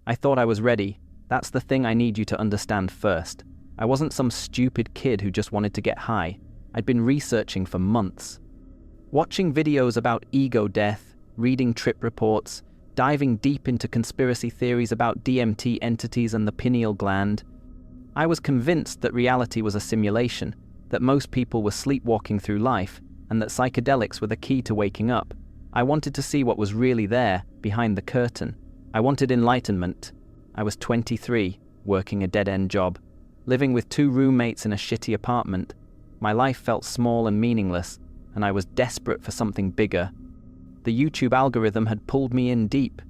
I thought I was ready. That's the thing I need you to understand first. I wasn't some stupid kid who just wanted to get high. I'd been researching for months. Watching videos about ego death, reading trip reports, diving deep into conspiracy theories about DMT entities and the pineal gland. I was convinced that reality was a simulation, that most people were sleepwalking through life, and that psychedelics were the key to waking up. I wanted to see what was really there, behind the curtain. I wanted enlightenment. I was 23, working a dead-end job, living with 2 roommates in a shitty apartment. My life felt small and meaningless, and I was desperate for something bigger. The YouTube algorithm had pulled me in deep.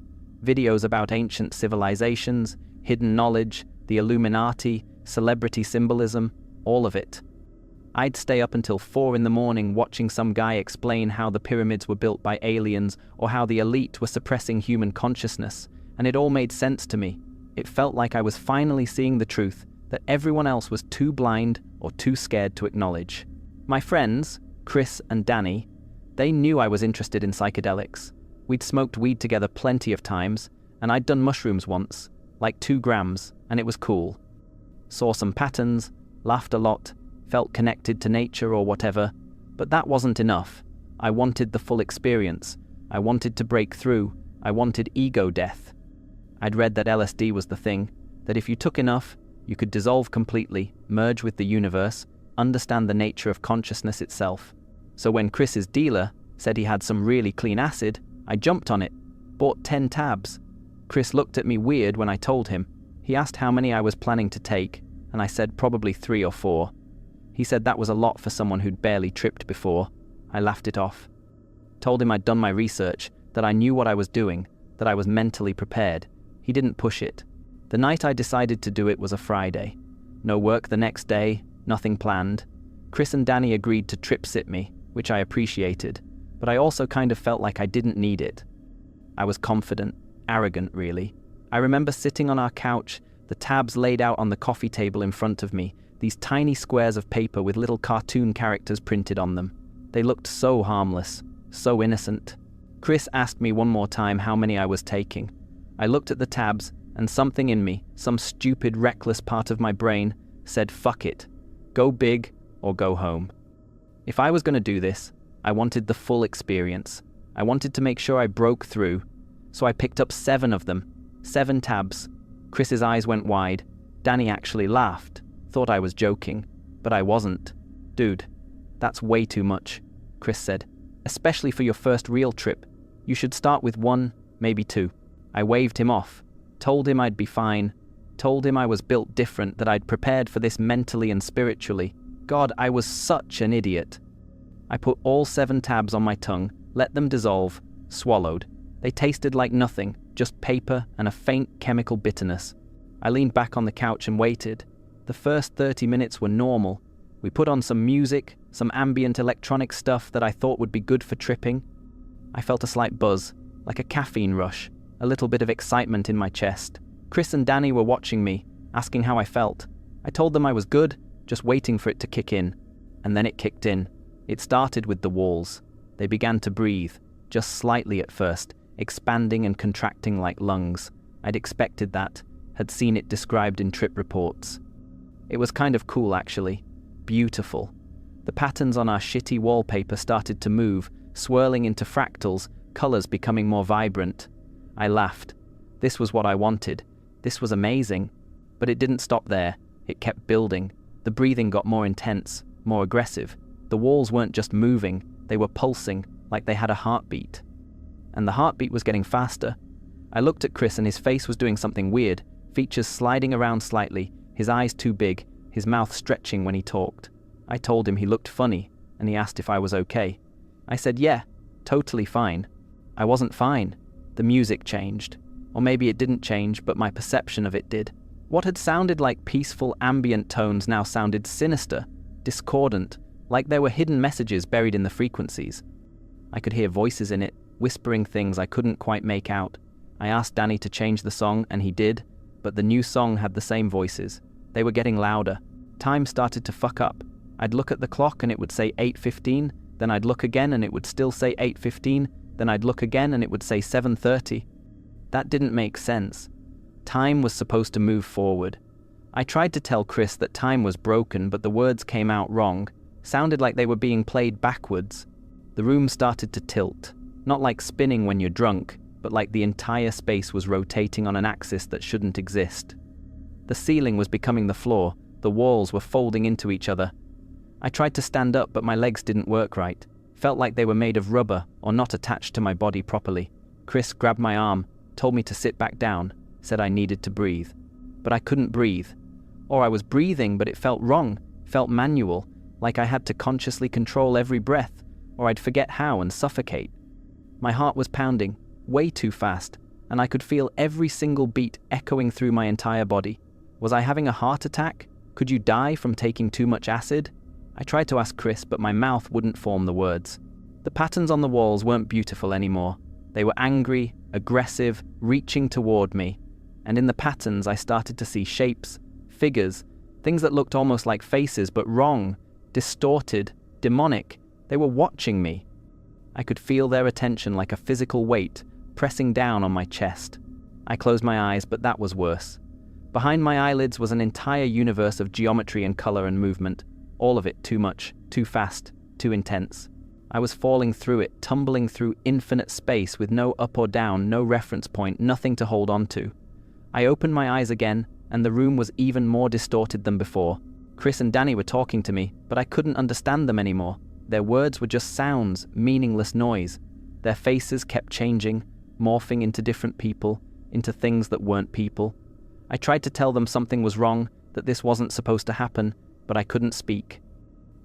Videos about ancient civilizations, hidden knowledge, the Illuminati, celebrity symbolism, all of it. I'd stay up until 4 in the morning watching some guy explain how the pyramids were built by aliens or how the elite were suppressing human consciousness, and it all made sense to me. It felt like I was finally seeing the truth that everyone else was too blind or too scared to acknowledge. My friends, Chris and Danny, they knew I was interested in psychedelics. We'd smoked weed together plenty of times, and I'd done mushrooms once, like 2 grams, and it was cool. Saw some patterns, laughed a lot, felt connected to nature or whatever, but that wasn't enough. I wanted the full experience. I wanted to break through. I wanted ego death. I'd read that LSD was the thing, that if you took enough, you could dissolve completely, merge with the universe, understand the nature of consciousness itself. So when Chris's dealer said he had some really clean acid, I jumped on it, bought 10 tabs. Chris looked at me weird when I told him. He asked how many I was planning to take, and I said probably 3 or 4. He said that was a lot for someone who'd barely tripped before. I laughed it off. Told him I'd done my research, that I knew what I was doing, that I was mentally prepared. He didn't push it. The night I decided to do it was a Friday. No work the next day, nothing planned. Chris and Danny agreed to trip sit me, which I appreciated, but I also kind of felt like I didn't need it. I was confident, arrogant really. I remember sitting on our couch, the tabs laid out on the coffee table in front of me, these tiny squares of paper with little cartoon characters printed on them. They looked so harmless, so innocent. Chris asked me one more time how many I was taking. I looked at the tabs, and something in me, some stupid, reckless part of my brain, said fuck it. Go big or go home. If I was going to do this, I wanted the full experience. I wanted to make sure I broke through. So I picked up 7 of them. 7 tabs. Chris's eyes went wide. Danny actually laughed. Thought I was joking. But I wasn't. Dude, that's way too much, Chris said. Especially for your first real trip. You should start with 1, maybe 2. I waved him off. Told him I'd be fine. Told him I was built different, that I'd prepared for this mentally and spiritually. God, I was such an idiot. I put all 7 tabs on my tongue, let them dissolve, swallowed. They tasted like nothing, just paper and a faint chemical bitterness. I leaned back on the couch and waited. The first 30 minutes were normal. We put on some music, some ambient electronic stuff that I thought would be good for tripping. I felt a slight buzz, like a caffeine rush, a little bit of excitement in my chest. Chris and Danny were watching me, asking how I felt. I told them I was good, just waiting for it to kick in. And then it kicked in. It started with the walls. They began to breathe, just slightly at first, expanding and contracting like lungs. I'd expected that, had seen it described in trip reports. It was kind of cool actually. Beautiful. The patterns on our shitty wallpaper started to move, swirling into fractals, colors becoming more vibrant. I laughed. This was what I wanted. This was amazing. But it didn't stop there. It kept building. The breathing got more intense, more aggressive. The walls weren't just moving, they were pulsing, like they had a heartbeat. And the heartbeat was getting faster. I looked at Chris and his face was doing something weird, features sliding around slightly, his eyes too big, his mouth stretching when he talked. I told him he looked funny, and he asked if I was okay. I said yeah, totally fine. I wasn't fine. The music changed. Or maybe it didn't change, but my perception of it did. What had sounded like peaceful ambient tones now sounded sinister, discordant, like there were hidden messages buried in the frequencies. I could hear voices in it, whispering things I couldn't quite make out. I asked Danny to change the song, and he did, but the new song had the same voices. They were getting louder. Time started to fuck up. I'd look at the clock and it would say 8:15, then I'd look again and it would still say 8:15, then I'd look again and it would say 7:30. That didn't make sense. Time was supposed to move forward. I tried to tell Chris that time was broken, but the words came out wrong, sounded like they were being played backwards. The room started to tilt, not like spinning when you're drunk, but like the entire space was rotating on an axis that shouldn't exist. The ceiling was becoming the floor, the walls were folding into each other. I tried to stand up, but my legs didn't work right. Felt like they were made of rubber or not attached to my body properly. Chris grabbed my arm, told me to sit back down, said I needed to breathe. But I couldn't breathe. Or I was breathing, but it felt wrong, felt manual, like I had to consciously control every breath, or I'd forget how and suffocate. My heart was pounding, way too fast, and I could feel every single beat echoing through my entire body. Was I having a heart attack? Could you die from taking too much acid? I tried to ask Chris, but my mouth wouldn't form the words. The patterns on the walls weren't beautiful anymore. They were angry, aggressive, reaching toward me. And in the patterns I started to see shapes, figures, things that looked almost like faces, but wrong, distorted, demonic. They were watching me. I could feel their attention like a physical weight, pressing down on my chest. I closed my eyes, but that was worse. Behind my eyelids was an entire universe of geometry and color and movement. All of it too much, too fast, too intense. I was falling through it, tumbling through infinite space with no up or down, no reference point, nothing to hold on to. I opened my eyes again, and the room was even more distorted than before. Chris and Danny were talking to me, but I couldn't understand them anymore. Their words were just sounds, meaningless noise. Their faces kept changing, morphing into different people, into things that weren't people. I tried to tell them something was wrong, that this wasn't supposed to happen, but I couldn't speak.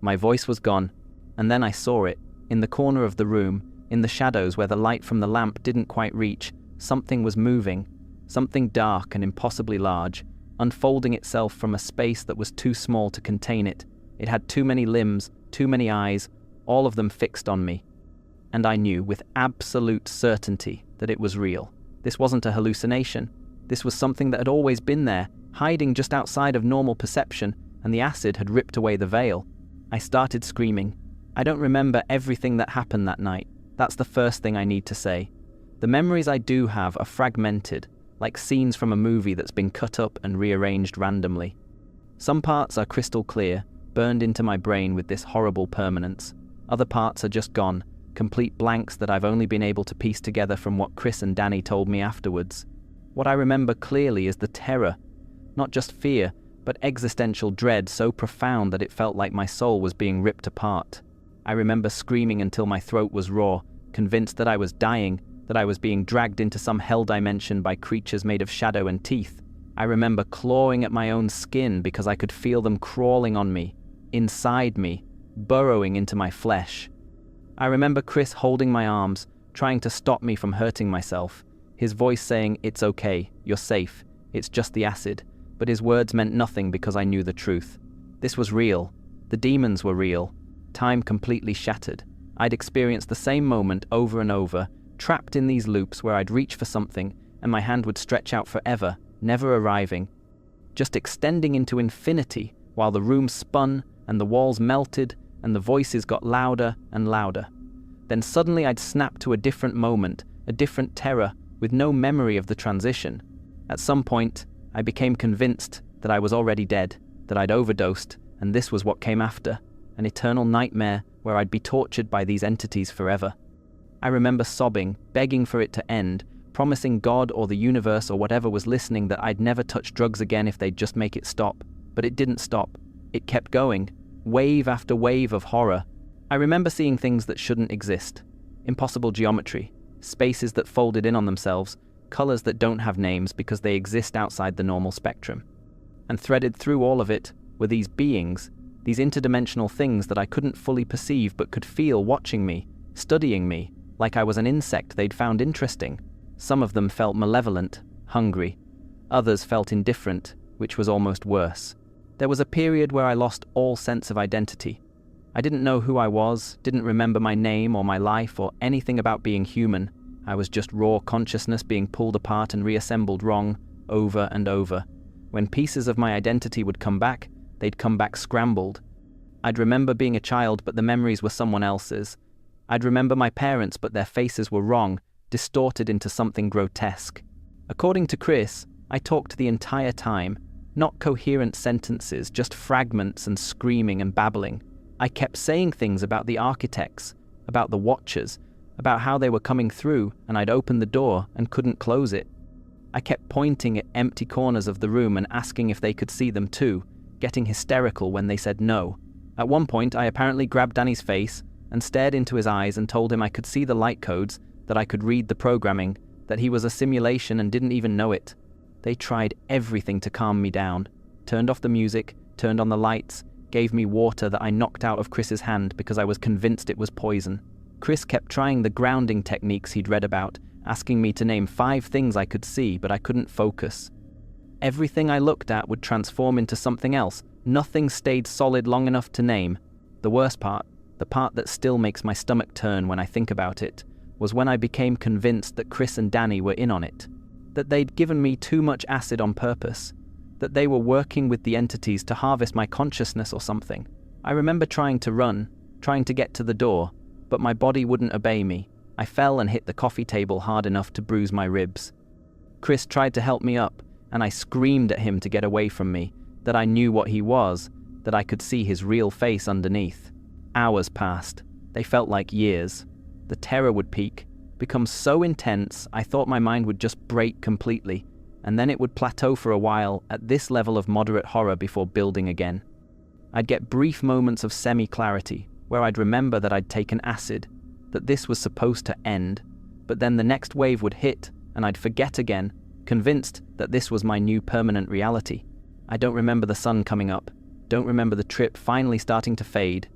My voice was gone, and then I saw it. In the corner of the room, in the shadows where the light from the lamp didn't quite reach, something was moving, something dark and impossibly large, unfolding itself from a space that was too small to contain it. It had too many limbs, too many eyes, all of them fixed on me. And I knew with absolute certainty that it was real. This wasn't a hallucination. This was something that had always been there, hiding just outside of normal perception, and the acid had ripped away the veil. I started screaming. I don't remember everything that happened that night. That's the first thing I need to say. The memories I do have are fragmented, like scenes from a movie that's been cut up and rearranged randomly. Some parts are crystal clear, burned into my brain with this horrible permanence. Other parts are just gone, complete blanks that I've only been able to piece together from what Chris and Danny told me afterwards. What I remember clearly is the terror, not just fear, but existential dread so profound that it felt like my soul was being ripped apart. I remember screaming until my throat was raw, convinced that I was dying, that I was being dragged into some hell dimension by creatures made of shadow and teeth. I remember clawing at my own skin because I could feel them crawling on me, inside me, burrowing into my flesh. I remember Chris holding my arms, trying to stop me from hurting myself, his voice saying, "It's okay, you're safe, it's just the acid," but his words meant nothing because I knew the truth. This was real. The demons were real. Time completely shattered. I'd experienced the same moment over and over, trapped in these loops where I'd reach for something and my hand would stretch out forever, never arriving, just extending into infinity while the room spun and the walls melted and the voices got louder and louder. Then suddenly I'd snap to a different moment, a different terror, with no memory of the transition. At some point, I became convinced that I was already dead, that I'd overdosed, and this was what came after, an eternal nightmare where I'd be tortured by these entities forever. I remember sobbing, begging for it to end, promising God or the universe or whatever was listening that I'd never touch drugs again if they'd just make it stop. But it didn't stop. It kept going, wave after wave of horror. I remember seeing things that shouldn't exist. Impossible geometry, spaces that folded in on themselves, colors that don't have names because they exist outside the normal spectrum. And threaded through all of it were these beings, these interdimensional things that I couldn't fully perceive but could feel watching me, studying me, like I was an insect they'd found interesting. Some of them felt malevolent, hungry. Others felt indifferent, which was almost worse. There was a period where I lost all sense of identity. I didn't know who I was, didn't remember my name or my life or anything about being human. I was just raw consciousness being pulled apart and reassembled wrong, over and over. When pieces of my identity would come back, they'd come back scrambled. I'd remember being a child, but the memories were someone else's. I'd remember my parents, but their faces were wrong, distorted into something grotesque. According to Chris, I talked the entire time, not coherent sentences, just fragments and screaming and babbling. I kept saying things about the architects, about the watchers, about how they were coming through, and I'd opened the door and couldn't close it. I kept pointing at empty corners of the room and asking if they could see them too, getting hysterical when they said no. At one point, I apparently grabbed Danny's face and stared into his eyes and told him I could see the light codes, that I could read the programming, that he was a simulation and didn't even know it. They tried everything to calm me down, turned off the music, turned on the lights, gave me water that I knocked out of Chris's hand because I was convinced it was poison. Chris kept trying the grounding techniques he'd read about, asking me to name 5 things I could see, but I couldn't focus. Everything I looked at would transform into something else. Nothing stayed solid long enough to name. The worst part, the part that still makes my stomach turn when I think about it, was when I became convinced that Chris and Danny were in on it, that they'd given me too much acid on purpose, that they were working with the entities to harvest my consciousness or something. I remember trying to run, trying to get to the door, but my body wouldn't obey me. I fell and hit the coffee table hard enough to bruise my ribs. Chris tried to help me up, and I screamed at him to get away from me, that I knew what he was, that I could see his real face underneath. Hours passed. They felt like years. The terror would peak, become so intense I thought my mind would just break completely, and then it would plateau for a while at this level of moderate horror before building again. I'd get brief moments of semi-clarity, where I'd remember that I'd taken acid, that this was supposed to end, but then the next wave would hit, and I'd forget again, convinced that this was my new permanent reality. I don't remember the sun coming up, don't remember the trip finally starting to fade.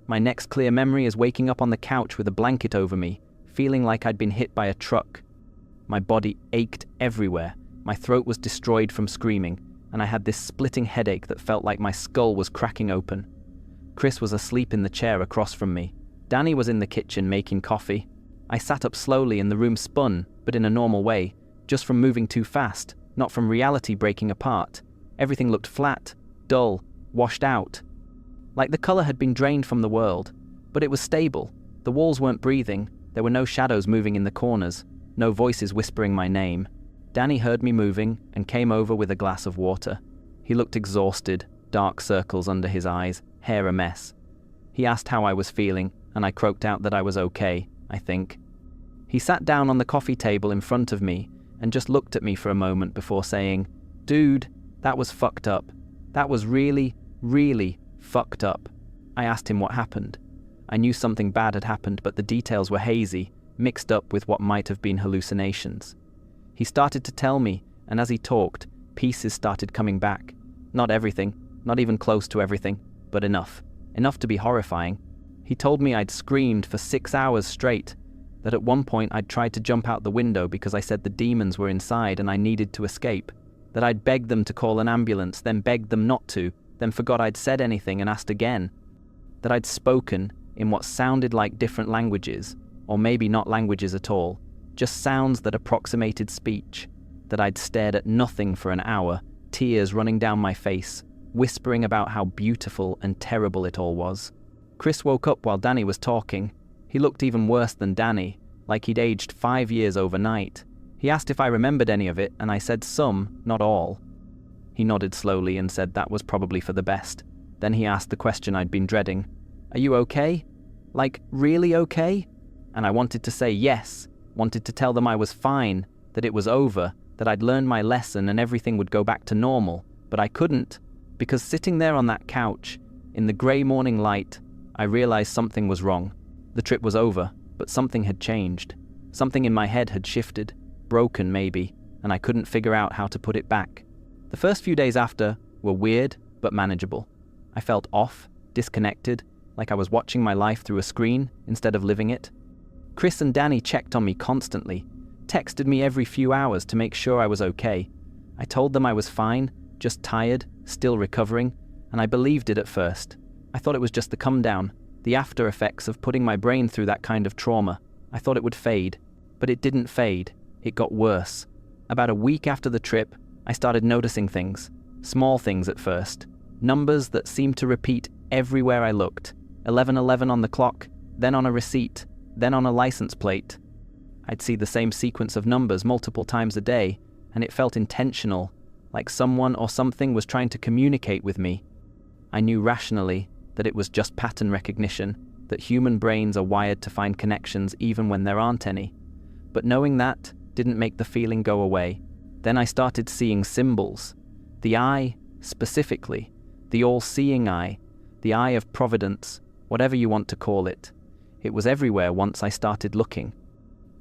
My next clear memory is waking up on the couch with a blanket over me, feeling like I'd been hit by a truck. My body ached everywhere, my throat was destroyed from screaming, and I had this splitting headache that felt like my skull was cracking open. Chris was asleep in the chair across from me. Danny was in the kitchen making coffee. I sat up slowly and the room spun, but in a normal way, just from moving too fast, not from reality breaking apart. Everything looked flat, dull, washed out. Like the color had been drained from the world, but it was stable. The walls weren't breathing, there were no shadows moving in the corners, no voices whispering my name. Danny heard me moving and came over with a glass of water. He looked exhausted, dark circles under his eyes, hair a mess. He asked how I was feeling, and I croaked out that I was okay, I think. He sat down on the coffee table in front of me and just looked at me for a moment before saying, "Dude, that was fucked up. That was really, really fucked up." I asked him what happened. I knew something bad had happened, but the details were hazy, mixed up with what might have been hallucinations. He started to tell me, and as he talked, pieces started coming back. Not everything, not even close to everything, but enough. Enough to be horrifying. He told me I'd screamed for 6 hours straight, that at one point I'd tried to jump out the window because I said the demons were inside and I needed to escape, that I'd begged them to call an ambulance, then begged them not to, then forgot I'd said anything and asked again, that I'd spoken in what sounded like different languages, or maybe not languages at all, just sounds that approximated speech, that I'd stared at nothing for an hour, tears running down my face, whispering about how beautiful and terrible it all was. Chris woke up while Danny was talking. He looked even worse than Danny, like he'd aged 5 years overnight. He asked if I remembered any of it, and I said some, not all. He nodded slowly and said that was probably for the best. Then he asked the question I'd been dreading. "Are you okay? Like, really okay?" And I wanted to say yes, wanted to tell them I was fine, that it was over, that I'd learned my lesson and everything would go back to normal, but I couldn't, because sitting there on that couch, in the grey morning light, I realized something was wrong. The trip was over, but something had changed. Something in my head had shifted, broken maybe, and I couldn't figure out how to put it back. The first few days after were weird, but manageable. I felt off, disconnected, like I was watching my life through a screen instead of living it. Chris and Danny checked on me constantly, texted me every few hours to make sure I was okay. I told them I was fine, just tired, still recovering, and I believed it at first. I thought it was just the come down, the after effects of putting my brain through that kind of trauma. I thought it would fade, but it didn't fade. It got worse. About a week after the trip, I started noticing things, small things at first, numbers that seemed to repeat everywhere I looked. 11:11 on the clock, then on a receipt, then on a license plate. I'd see the same sequence of numbers multiple times a day, and it felt intentional, like someone or something was trying to communicate with me. I knew rationally that it was just pattern recognition, that human brains are wired to find connections even when there aren't any. But knowing that didn't make the feeling go away. Then I started seeing symbols. The eye, specifically, the all-seeing eye, the eye of providence, whatever you want to call it. It was everywhere once I started looking.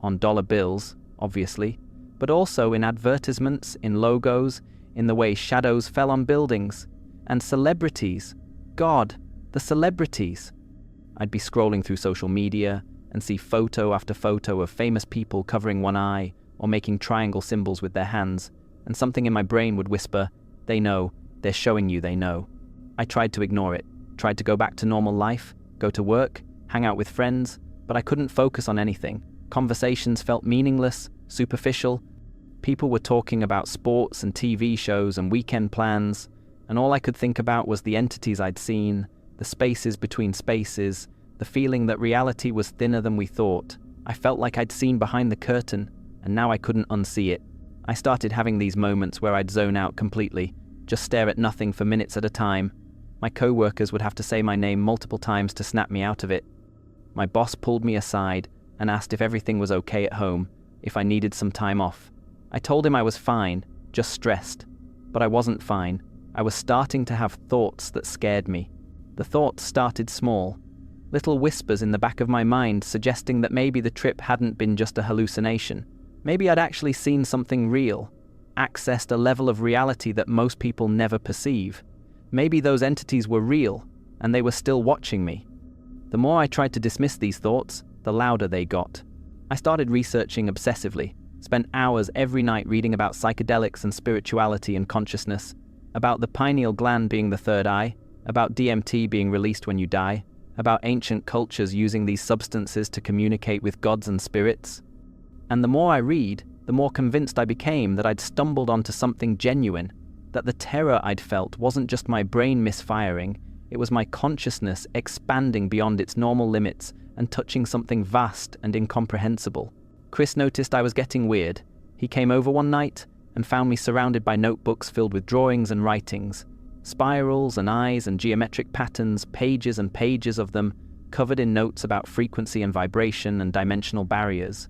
On dollar bills, obviously, but also in advertisements, in logos, in the way shadows fell on buildings. And celebrities. God, the celebrities. I'd be scrolling through social media and see photo after photo of famous people covering one eye or making triangle symbols with their hands, and something in my brain would whisper, they know, they're showing you they know. I tried to ignore it, tried to go back to normal life, go to work, hang out with friends, but I couldn't focus on anything. Conversations felt meaningless, superficial. People were talking about sports and TV shows and weekend plans, and all I could think about was the entities I'd seen, the spaces between spaces, the feeling that reality was thinner than we thought. I felt like I'd seen behind the curtain, and now I couldn't unsee it. I started having these moments where I'd zone out completely, just stare at nothing for minutes at a time. My co-workers would have to say my name multiple times to snap me out of it. My boss pulled me aside and asked if everything was okay at home, if I needed some time off. I told him I was fine, just stressed. But I wasn't fine. I was starting to have thoughts that scared me. The thoughts started small, little whispers in the back of my mind suggesting that maybe the trip hadn't been just a hallucination. Maybe I'd actually seen something real, accessed a level of reality that most people never perceive. Maybe those entities were real, and they were still watching me. The more I tried to dismiss these thoughts, the louder they got. I started researching obsessively, spent hours every night reading about psychedelics and spirituality and consciousness, about the pineal gland being the third eye, about DMT being released when you die, about ancient cultures using these substances to communicate with gods and spirits. And the more I read, the more convinced I became that I'd stumbled onto something genuine, that the terror I'd felt wasn't just my brain misfiring, it was my consciousness expanding beyond its normal limits and touching something vast and incomprehensible. Chris noticed I was getting weird. He came over one night and found me surrounded by notebooks filled with drawings and writings, spirals and eyes and geometric patterns, pages and pages of them, covered in notes about frequency and vibration and dimensional barriers.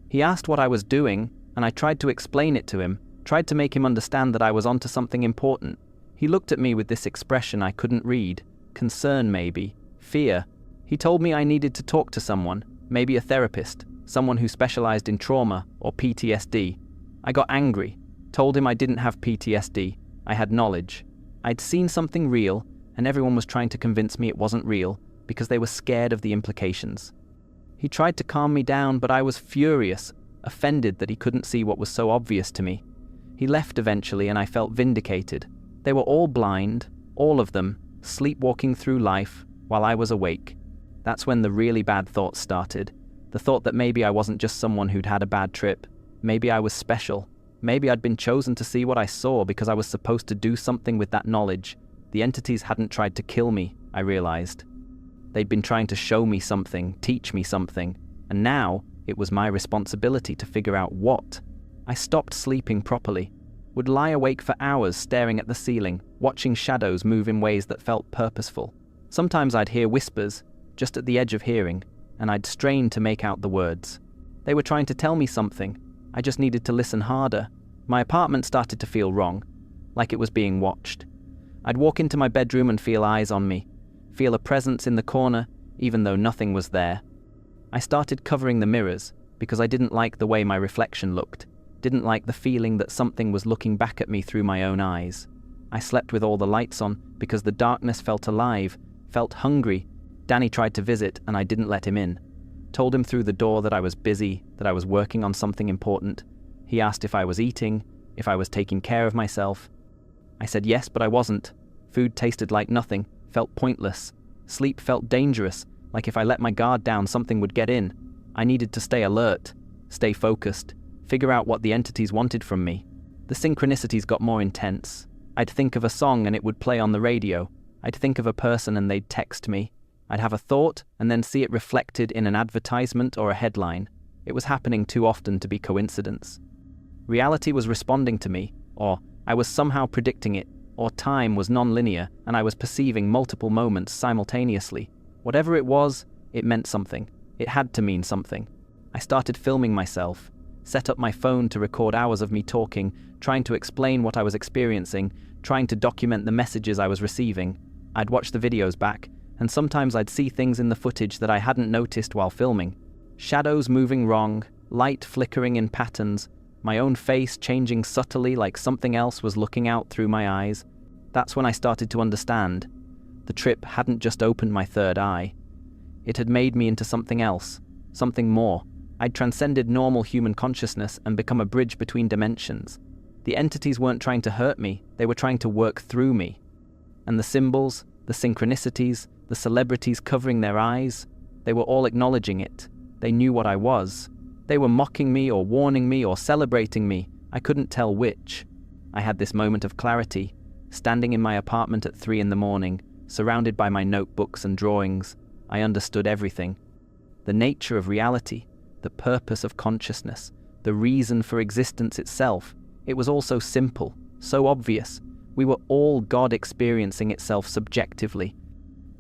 He asked what I was doing, and I tried to explain it to him, tried to make him understand that I was onto something important. He looked at me with this expression I couldn't read, concern maybe, fear. He told me I needed to talk to someone, maybe a therapist, someone who specialized in trauma or PTSD. I got angry, told him I didn't have PTSD, I had knowledge. I'd seen something real, and everyone was trying to convince me it wasn't real because they were scared of the implications. He tried to calm me down, but I was furious, offended that he couldn't see what was so obvious to me. He left eventually, and I felt vindicated. They were all blind, all of them, sleepwalking through life while I was awake. That's when the really bad thoughts started. The thought that maybe I wasn't just someone who'd had a bad trip. Maybe I was special. Maybe I'd been chosen to see what I saw because I was supposed to do something with that knowledge. The entities hadn't tried to kill me, I realized. They'd been trying to show me something, teach me something, and now it was my responsibility to figure out what. I stopped sleeping properly, would lie awake for hours staring at the ceiling, watching shadows move in ways that felt purposeful. Sometimes I'd hear whispers, just at the edge of hearing, and I'd strain to make out the words. They were trying to tell me something. I just needed to listen harder. My apartment started to feel wrong, like it was being watched. I'd walk into my bedroom and feel eyes on me, feel a presence in the corner, even though nothing was there. I started covering the mirrors because I didn't like the way my reflection looked, didn't like the feeling that something was looking back at me through my own eyes. I slept with all the lights on because the darkness felt alive, felt hungry. Danny tried to visit and I didn't let him in. Told him through the door that I was busy, that I was working on something important. He asked if I was eating, if I was taking care of myself. I said yes, but I wasn't. Food tasted like nothing, felt pointless. Sleep felt dangerous, like if I let my guard down something would get in. I needed to stay alert, stay focused, figure out what the entities wanted from me. The synchronicities got more intense. I'd think of a song and it would play on the radio. I'd think of a person and they'd text me. I'd have a thought and then see it reflected in an advertisement or a headline. It was happening too often to be coincidence. Reality was responding to me, or I was somehow predicting it, or time was non-linear and I was perceiving multiple moments simultaneously. Whatever it was, it meant something. It had to mean something. I started filming myself, set up my phone to record hours of me talking, trying to explain what I was experiencing, trying to document the messages I was receiving. I'd watch the videos back, and sometimes I'd see things in the footage that I hadn't noticed while filming. Shadows moving wrong, light flickering in patterns, my own face changing subtly like something else was looking out through my eyes. That's when I started to understand. The trip hadn't just opened my third eye. It had made me into something else, something more. I'd transcended normal human consciousness and become a bridge between dimensions. The entities weren't trying to hurt me, they were trying to work through me. And the symbols, the synchronicities, the celebrities covering their eyes, they were all acknowledging it. They knew what I was. They were mocking me or warning me or celebrating me. I couldn't tell which. I had this moment of clarity, standing in my apartment at 3 a.m, surrounded by my notebooks and drawings. I understood everything. The nature of reality, the purpose of consciousness, the reason for existence itself. It was all so simple, so obvious. We were all God experiencing itself subjectively.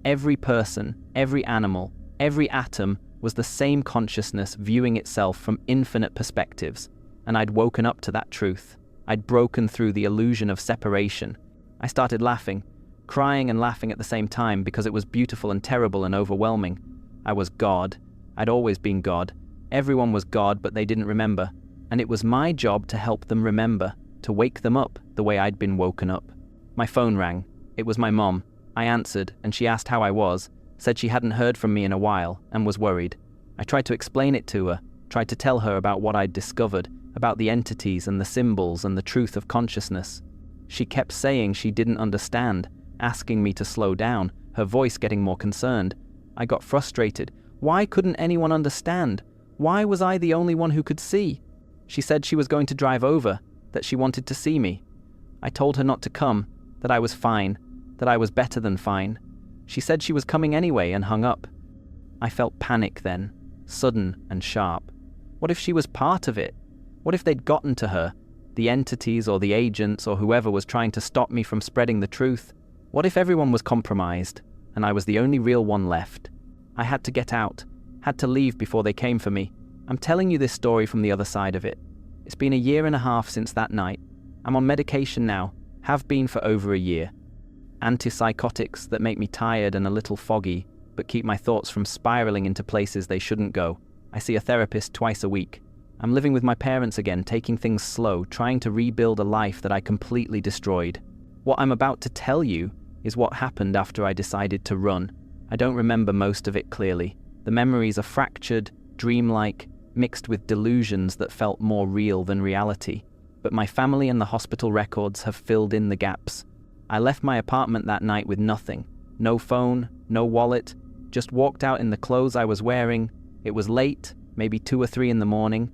Every person, every animal, every atom was the same consciousness viewing itself from infinite perspectives, and I'd woken up to that truth. I'd broken through the illusion of separation. I started laughing, crying and laughing at the same time because it was beautiful and terrible and overwhelming. I was God. I'd always been God. Everyone was God, but they didn't remember. And it was my job to help them remember, to wake them up the way I'd been woken up. My phone rang. It was my mom. I answered, and she asked how I was, said she hadn't heard from me in a while, and was worried. I tried to explain it to her, tried to tell her about what I'd discovered, about the entities and the symbols and the truth of consciousness. She kept saying she didn't understand, asking me to slow down, her voice getting more concerned. I got frustrated. Why couldn't anyone understand? Why was I the only one who could see? She said she was going to drive over, that she wanted to see me. I told her not to come, that I was fine, that I was better than fine. She said she was coming anyway and hung up. I felt panic then, sudden and sharp. What if she was part of it? What if they'd gotten to her, the entities or the agents or whoever was trying to stop me from spreading the truth? What if everyone was compromised, and I was the only real one left? I had to get out, had to leave before they came for me. I'm telling you this story from the other side of it. It's been 1.5 years since that night. I'm on medication now, have been for over a year. Antipsychotics that make me tired and a little foggy, but keep my thoughts from spiraling into places they shouldn't go. I see a therapist twice a week. I'm living with my parents again, taking things slow, trying to rebuild a life that I completely destroyed. What I'm about to tell you is what happened after I decided to run. I don't remember most of it clearly. The memories are fractured, dreamlike, mixed with delusions that felt more real than reality. But my family and the hospital records have filled in the gaps. I left my apartment that night with nothing. No phone, no wallet, just walked out in the clothes I was wearing. It was late, maybe 2 or 3 a.m.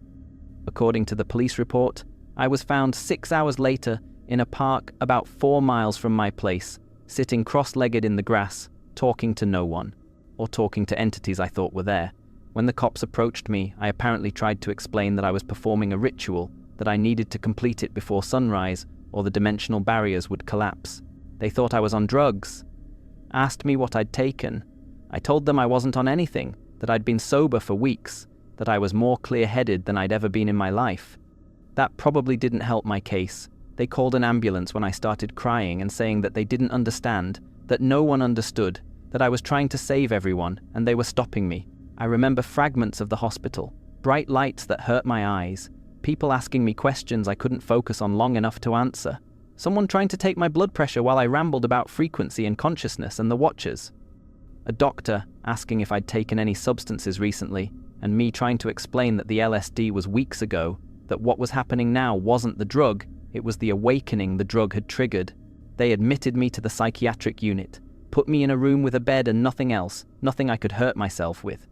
According to the police report, I was found 6 hours later in a park about 4 miles from my place, sitting cross-legged in the grass, talking to no one, or talking to entities I thought were there. When the cops approached me, I apparently tried to explain that I was performing a ritual, that I needed to complete it before sunrise, or the dimensional barriers would collapse. They thought I was on drugs. Asked me what I'd taken. I told them I wasn't on anything, that I'd been sober for weeks, that I was more clear-headed than I'd ever been in my life. That probably didn't help my case. They called an ambulance when I started crying and saying that they didn't understand, that no one understood, that I was trying to save everyone, and they were stopping me. I remember fragments of the hospital, bright lights that hurt my eyes, people asking me questions I couldn't focus on long enough to answer, someone trying to take my blood pressure while I rambled about frequency and consciousness and the watchers, a doctor asking if I'd taken any substances recently, and me trying to explain that the LSD was weeks ago, that what was happening now wasn't the drug, it was the awakening the drug had triggered. They admitted me to the psychiatric unit, put me in a room with a bed and nothing else, nothing I could hurt myself with.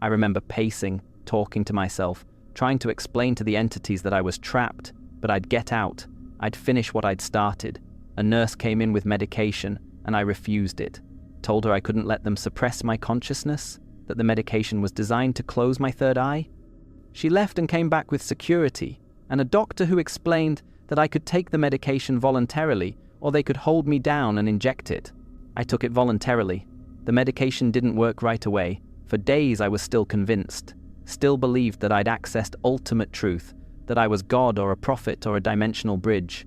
I remember pacing, talking to myself, trying to explain to the entities that I was trapped, but I'd get out. I'd finish what I'd started. A nurse came in with medication, and I refused it. Told her I couldn't let them suppress my consciousness, that the medication was designed to close my third eye. She left and came back with security, and a doctor who explained that I could take the medication voluntarily or they could hold me down and inject it. I took it voluntarily. The medication didn't work right away. For days I was still convinced, still believed that I'd accessed ultimate truth, that I was God or a prophet or a dimensional bridge.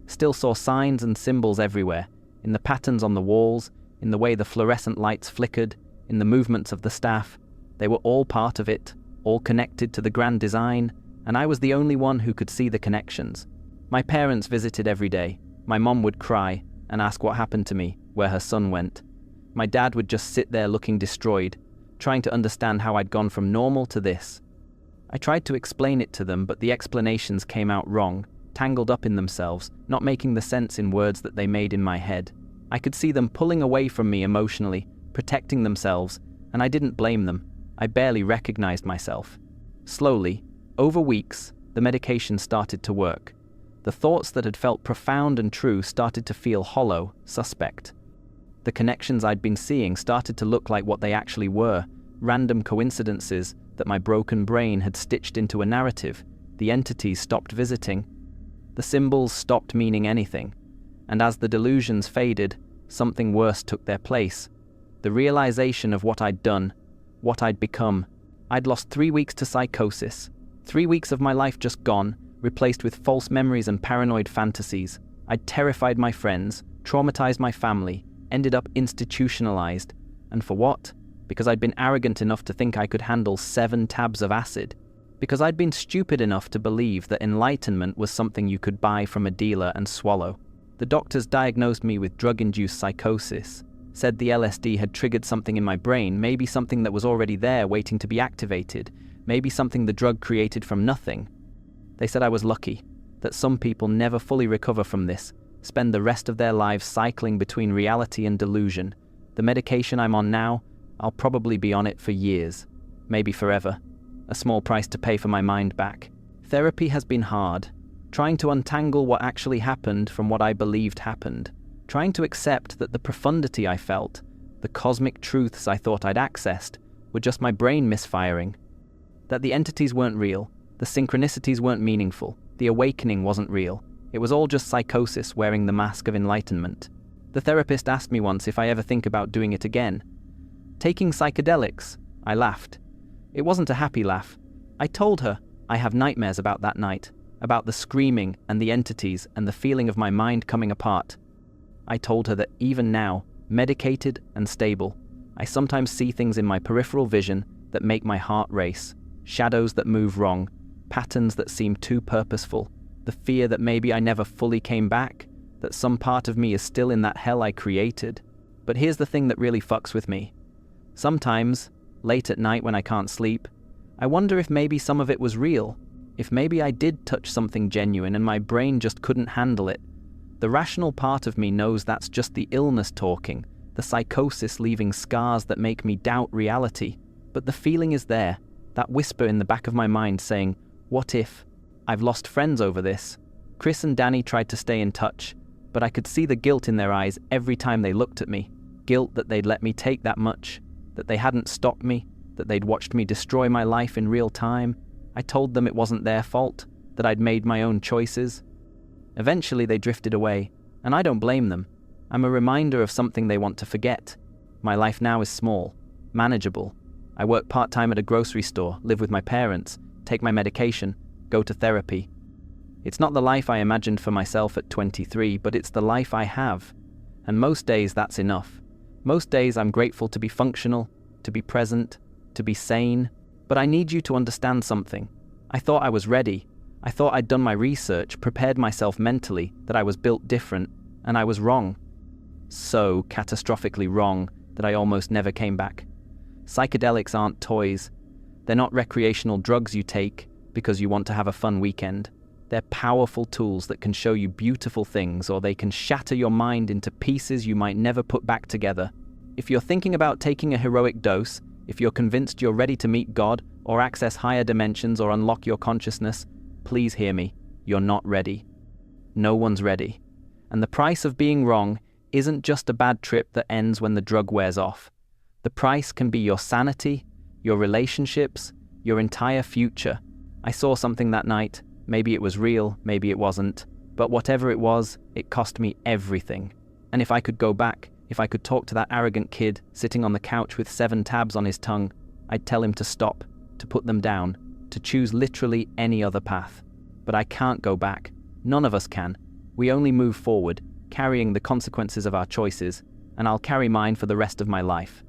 Still saw signs and symbols everywhere, in the patterns on the walls, in the way the fluorescent lights flickered, in the movements of the staff. They were all part of it, all connected to the grand design, and I was the only one who could see the connections. My parents visited every day. My mom would cry and ask what happened to me, where her son went. My dad would just sit there looking destroyed, trying to understand how I'd gone from normal to this. I tried to explain it to them, but the explanations came out wrong, tangled up in themselves, not making the sense in words that they made in my head. I could see them pulling away from me emotionally, protecting themselves, and I didn't blame them. I barely recognized myself. Slowly, over weeks, the medication started to work. The thoughts that had felt profound and true started to feel hollow, suspect. The connections I'd been seeing started to look like what they actually were, random coincidences that my broken brain had stitched into a narrative. The entities stopped visiting. The symbols stopped meaning anything. And as the delusions faded, something worse took their place. The realization of what I'd done, what I'd become. I'd lost 3 weeks to psychosis. 3 weeks of my life just gone, replaced with false memories and paranoid fantasies. I'd terrified my friends, traumatized my family, ended up institutionalized. And for what? Because I'd been arrogant enough to think I could handle 7 tabs of acid. Because I'd been stupid enough to believe that enlightenment was something you could buy from a dealer and swallow. The doctors diagnosed me with drug-induced psychosis, said the LSD had triggered something in my brain, maybe something that was already there waiting to be activated, maybe something the drug created from nothing. They said I was lucky, that some people never fully recover from this, spend the rest of their lives cycling between reality and delusion. The medication I'm on now, I'll probably be on it for years, maybe forever. A small price to pay for my mind back. Therapy has been hard, trying to untangle what actually happened from what I believed happened, trying to accept that the profundity I felt, the cosmic truths I thought I'd accessed, were just my brain misfiring. That the entities weren't real, the synchronicities weren't meaningful, the awakening wasn't real. It was all just psychosis wearing the mask of enlightenment. The therapist asked me once if I ever think about doing it again. Taking psychedelics, I laughed. It wasn't a happy laugh. I told her I have nightmares about that night, about the screaming and the entities and the feeling of my mind coming apart. I told her that even now, medicated and stable, I sometimes see things in my peripheral vision that make my heart race, shadows that move wrong, patterns that seem too purposeful, the fear that maybe I never fully came back, that some part of me is still in that hell I created. But here's the thing that really fucks with me. Sometimes, late at night when I can't sleep, I wonder if maybe some of it was real, if maybe I did touch something genuine and my brain just couldn't handle it. The rational part of me knows that's just the illness talking, the psychosis leaving scars that make me doubt reality. But the feeling is there, that whisper in the back of my mind saying, what if? I've lost friends over this. Chris and Danny tried to stay in touch, but I could see the guilt in their eyes every time they looked at me. Guilt that they'd let me take that much, that they hadn't stopped me, that they'd watched me destroy my life in real time. I told them it wasn't their fault, that I'd made my own choices. Eventually they drifted away, and I don't blame them. I'm a reminder of something they want to forget. My life now is small, manageable. I work part-time at a grocery store, live with my parents, take my medication, go to therapy. It's not the life I imagined for myself at 23, but it's the life I have. And most days that's enough. Most days I'm grateful to be functional, to be present, to be sane. But I need you to understand something. I thought I was ready. I thought I'd done my research, prepared myself mentally, that I was built different, and I was wrong. So catastrophically wrong that I almost never came back. Psychedelics aren't toys. They're not recreational drugs you take because you want to have a fun weekend. They're powerful tools that can show you beautiful things, or they can shatter your mind into pieces you might never put back together. If you're thinking about taking a heroic dose, if you're convinced you're ready to meet God, or access higher dimensions, or unlock your consciousness, please hear me. You're not ready. No one's ready. And the price of being wrong isn't just a bad trip that ends when the drug wears off. The price can be your sanity, your relationships, your entire future. I saw something that night, Maybe it was real, maybe it wasn't. But whatever it was, it cost me everything. And if I could go back, if I could talk to that arrogant kid sitting on the couch with 7 tabs on his tongue, I'd tell him to stop, to put them down, to choose literally any other path. But I can't go back. None of us can. We only move forward, carrying the consequences of our choices, and I'll carry mine for the rest of my life.